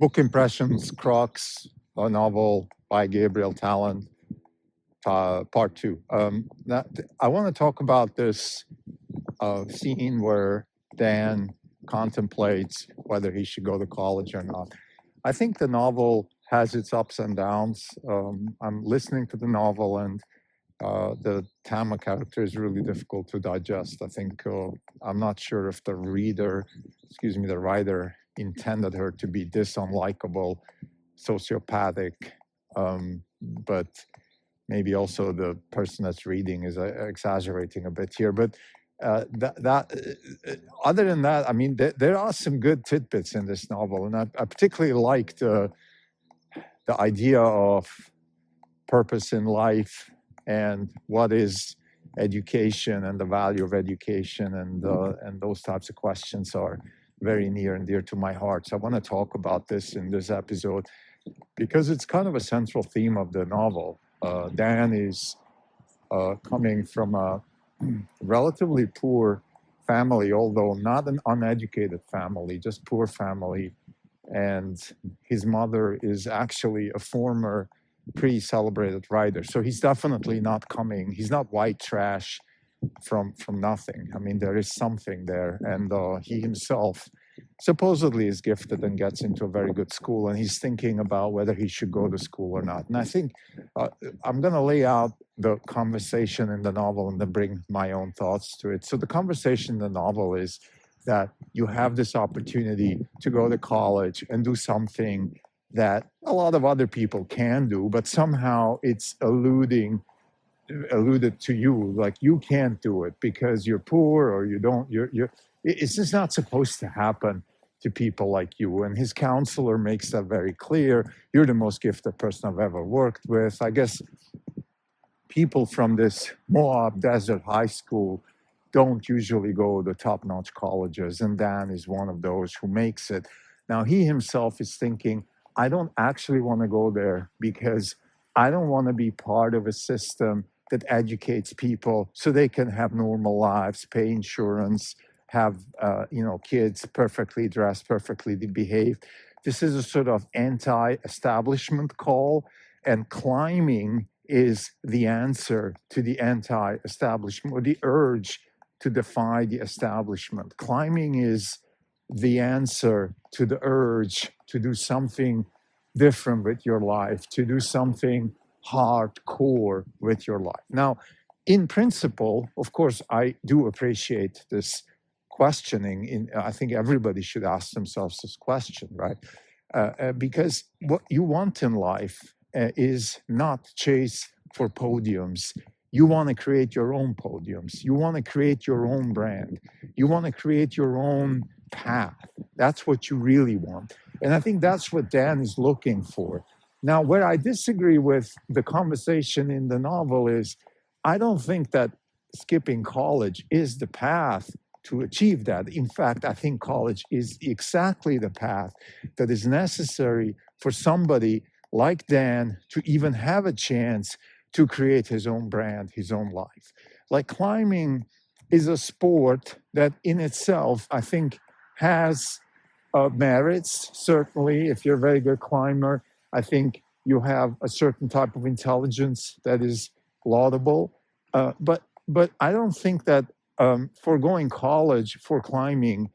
Book impressions, Crux, a novel by Gabriel Tallent, part two. I want to talk about this scene where Dan contemplates whether he should go to college or not. I think the novel has its ups and downs. I'm listening to the novel, and the Tama character is really difficult to digest. I think I'm not sure if the writer intended her to be this unlikable, sociopathic, but maybe also the person that's reading is exaggerating a bit here. But other than that, I mean, there are some good tidbits in this novel, and I particularly liked the idea of purpose in life and what is education and the value of education, and those types of questions are very near and dear to my heart. So I want to talk about this in this episode because it's kind of a central theme of the novel. Dan is coming from a relatively poor family, although not an uneducated family, just poor family. And his mother is actually a former pre-celebrated writer. So he's definitely not coming, he's not white trash from nothing. I mean, there is something there. And he himself supposedly is gifted and gets into a very good school, and he's thinking about whether he should go to school or not. And I think I'm going to lay out the conversation in the novel and then bring my own thoughts to it. So the conversation in the novel is that you have this opportunity to go to college and do something that a lot of other people can do, but somehow it's alluded to you, like you can't do it because you're poor or you don't, it's just not supposed to happen to people like you. And his counselor makes that very clear. You're the most gifted person I've ever worked with. I guess people from this Moab Desert High School don't usually go to top-notch colleges, and Dan is one of those who makes it. Now, he himself is thinking, I don't actually want to go there because I don't want to be part of a system that educates people so they can have normal lives, pay insurance, have kids perfectly dressed, perfectly behaved. This is a sort of anti-establishment call, and climbing is the answer to the anti-establishment, or the urge to defy the establishment. Climbing is the answer to the urge to do something different with your life, to do something hardcore with your life. Now, in principle, of course, I do appreciate this questioning. I think everybody should ask themselves this question, right? Because what you want in life is not chase for podiums. You want to create your own podiums. You want to create your own brand. You want to create your own path. That's what you really want. And I think that's what Dan is looking for. Now, where I disagree with the conversation in the novel is I don't think that skipping college is the path to achieve that. In fact, I think college is exactly the path that is necessary for somebody like Dan to even have a chance to create his own brand, his own life. Like climbing is a sport that in itself, I think, has merits. Certainly, if you're a very good climber, I think you have a certain type of intelligence that is laudable. But I don't think that foregoing college for climbing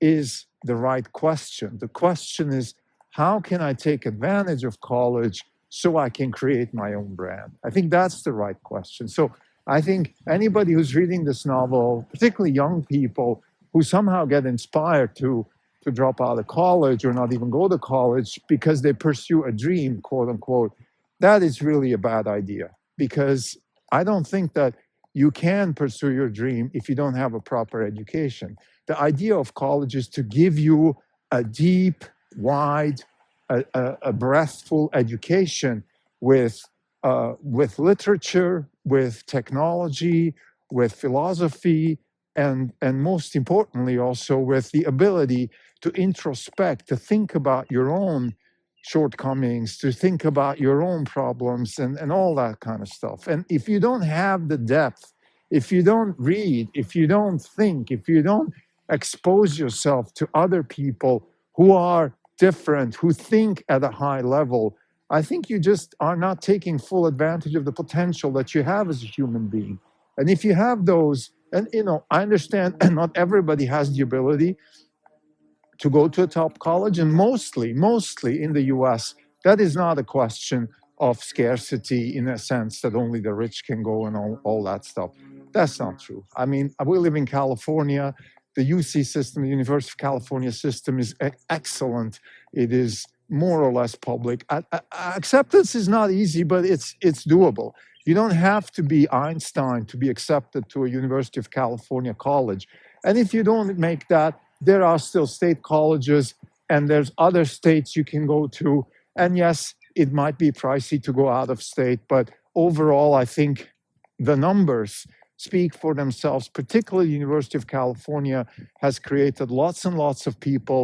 is the right question. The question is, how can I take advantage of college so I can create my own brand? I think that's the right question. So I think anybody who's reading this novel, particularly young people who somehow get inspired to drop out of college or not even go to college because they pursue a dream, quote unquote, that is really a bad idea. Because I don't think that you can pursue your dream if you don't have a proper education. The idea of college is to give you a deep, wide, a breathful education with literature, with technology, with philosophy, and most importantly also with the ability to introspect, to think about your own shortcomings, to think about your own problems and all that kind of stuff. And if you don't have the depth, if you don't read, if you don't think, if you don't expose yourself to other people who are different, who think at a high level, I think you just are not taking full advantage of the potential that you have as a human being. And if you have those, and I understand not everybody has the ability to go to a top college, and mostly in the US, that is not a question of scarcity in a sense that only the rich can go and all that stuff. That's not true. I mean, we live in California. The UC system, the University of California system, is excellent. It is more or less public. Acceptance is not easy, but it's doable. You don't have to be Einstein to be accepted to a University of California college. And if you don't make that, there are still state colleges, and there's other states you can go to. And yes, it might be pricey to go out of state, but overall, I think the numbers speak for themselves. Particularly, the University of California has created lots and lots of people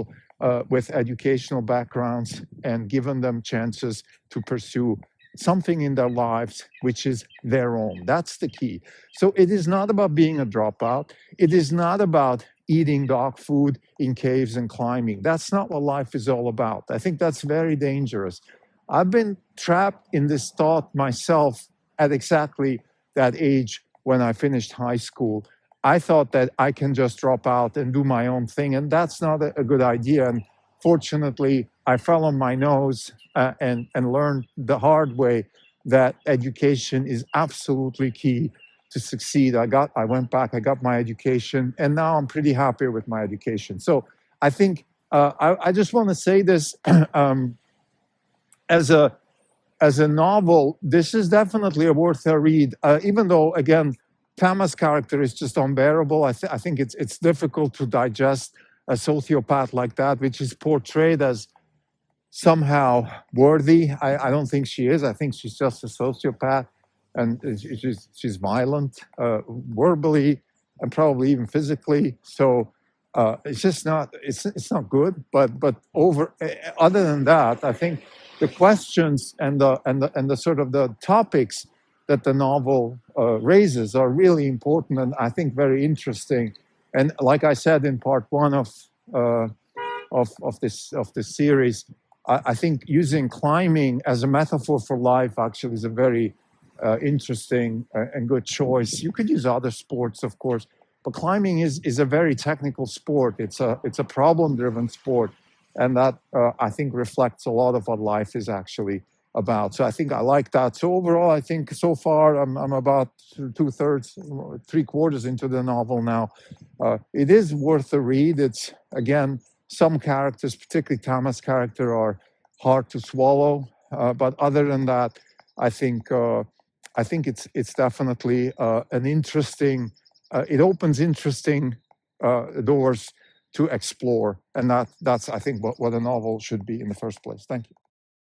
with educational backgrounds and given them chances to pursue something in their lives which is their own. That's the key. So it is not about being a dropout. It is not about eating dog food in caves and climbing. That's not what life is all about. I think that's very dangerous. I've been trapped in this thought myself at exactly that age when I finished high school. I thought that I can just drop out and do my own thing, and that's not a good idea. And fortunately, I fell on my nose and learned the hard way that education is absolutely key to succeed. I went back, I got my education, and now I'm pretty happy with my education. So I think I just want to say this as a novel. This is definitely worth a read, even though, again, Tama's character is just unbearable. I think it's difficult to digest a sociopath like that, which is portrayed as somehow worthy. I don't think she is. I think she's just a sociopath, and she's violent, verbally and probably even physically. So it's just not. It's not good. But other than that, I think the questions and the sort of the topics that the novel raises are really important, and I think very interesting. And like I said in part one of this series, I think using climbing as a metaphor for life actually is a very interesting and good choice. You could use other sports, of course, but climbing is a very technical sport. It's a problem-driven sport, and that I think reflects a lot of what life is actually about. So I think I like that. So overall, I think so far I'm about 2/3, 3/4 into the novel now. It is worth a read. It's, again, some characters, particularly Tama's character, are hard to swallow. But other than that, I think it's definitely an interesting. It opens interesting doors to explore, and that's I think what a novel should be in the first place. Thank you.